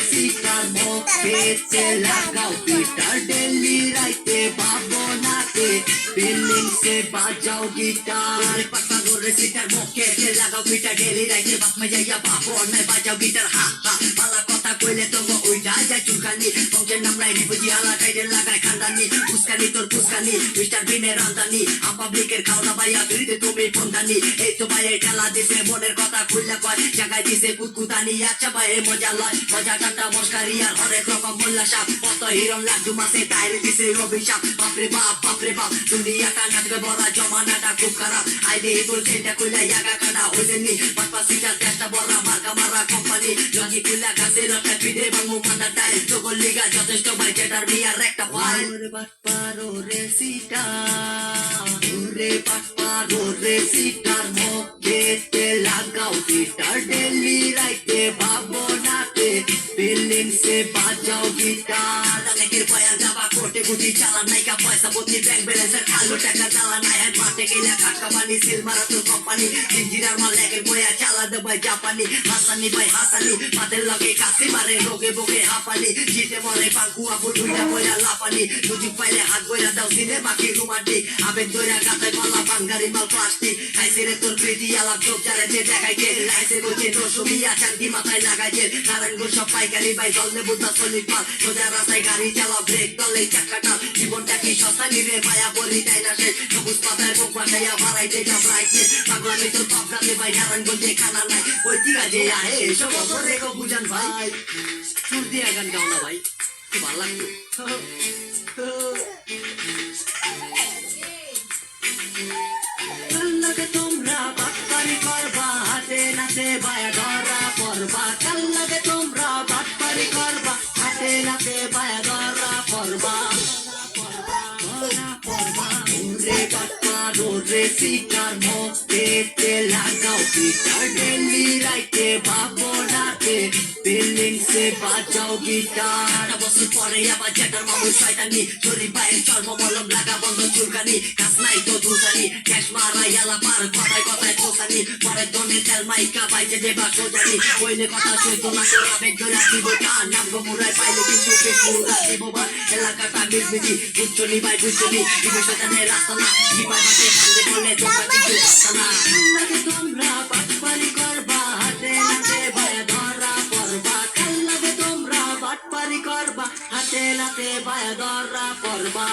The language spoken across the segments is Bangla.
Sitar moke se lagao guitar daily raite bhabonate feeling se bajao guitar pataro re sitar moke se lagao guitar daily raite bakma jaya bhabonai bajao guitar ha ha bala kotha koile tomo oita jay chulkani pongchen namrai buji ala taide lagai khandani uskani tor puskani Mr. Bine randani am public er khauna bhaiya biride tumi pondani ei to bhai tela dise moner kotha khulla koy jagai dise kutkutani acha bhai moja loy moja kanta মস্কারি আর হরেক রকম মোল্লা সাপ কত হিরণ লাড্ডু মাসে তাইরে দিছে অভিশাপ বাপরে বাপ দুনিয়াটা নাটকে বড়া জমানাটা খুব খারাপ আইডি তোর চেনটা কইলা ইয়াগা কাটা হইলেনি পাঁচপা সিটার চেষ্টা বড়া মার্কা মারা কোম্পানি লজি কইলা গাছে লটা পিডে বাংমু মান্ডা টাইল জগল লিগা যথেষ্ট ভাই যেটার বিয়ার একটা পাই বাটপারো রে সিটা রে বাটপারো রে সিটার মধ্যে তে লাগাও গিটার ডেলি রাইতে ভাবনাতে feeling se bajao guitar lager bayan jaba kote guti chala nai ka paisa botni bank balance er khalo taka chala nai hai mate gila khaka bani sil mara to company engineer ma lager boya chala de bhai japani hasani bhai hasani matel lage kasi mare roge boge hapani jite more panku abu duita boya lapani tuju paile hat boya dau sine baki rumadi abe doya gatai mala bangari mal plastic kaise re tor priti ala job jare je dekai je kaise goche no subiya changi matai lagai je naran go sopai গাড়ি বাই চললে বুদ্ধা চলি পাল সোজা রাস্তায় গাড়ি চালা ব্রেক তলে চাকাটা জীবনটা কি সস্তা নিবে মায়া বলি তাই না সে সবুজ পাতায় মুখ বাঁধাইয়া বাড়াইতে যা ব্রাইটনেস পাগলামি তোর পাবনাতে ভাই নারায়ণগঞ্জে খানা নাই ওই দিঘা যে আহে সব করে গো বুঝান ভাই সুর দিয়া গান গাও না ভাই খুব ভালো লাগতো তোমরা বাটপারি করবা হাতে নাতে বায়া ধরা পড়বা কাল লাগে তোমরা বাটপারি করবা হাতে নাতে বায়া ধরা পড়বা রে বাটপারো রে সিটার মধ্যে তে লাগাও গিটার ডেলি রাইতে ভাবনাতে ফিলিং সে বাজাও গিটার বছর পরে আবার যেটার মামুর শয়তানি শরীর পায়ের চর্ম মলম লাগা বন্ধ চুলকানি কাজ নাই তো দুসানি ক্যাশ মারাই আলা পার কথায় কথায় পোসানি পরের দনের তেল মাইকা পাইছে যে বা সোজানি কইলে কথা সইতো না তোর আবেগ ধরে দিব টান নাম গো মুরাই পাইলে কিন্তু পেট মুরা দিব বা এলাকাটা বিজবিজি বুঝছনি ভাই বুঝছনি দিবে শয়তানের রাস্তা না দিবাই বাটে কান্দে বলে তোমরা কিছু রাস্তা না লাগে তোমরা বাটপারি করবা হাতে নাতে ভায়া ধরা পড়বা কাল লাগে তোমরা বাটপারি করবা হাতে নাতে ভায়া ধরা পড়বা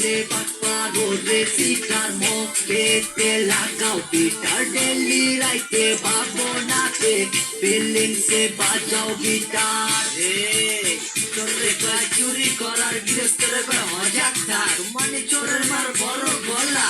রে বাটপারো রে সিটার মধ্যে তে লাগাও গিটার ডেলি রাইতে ভাবনাতে ফিলিং সে বাজাও গিটার রে চোরে কয় চুরি করার গৃহস্থরে কয় হজাক থাক মানে চোরের মার বড় গলা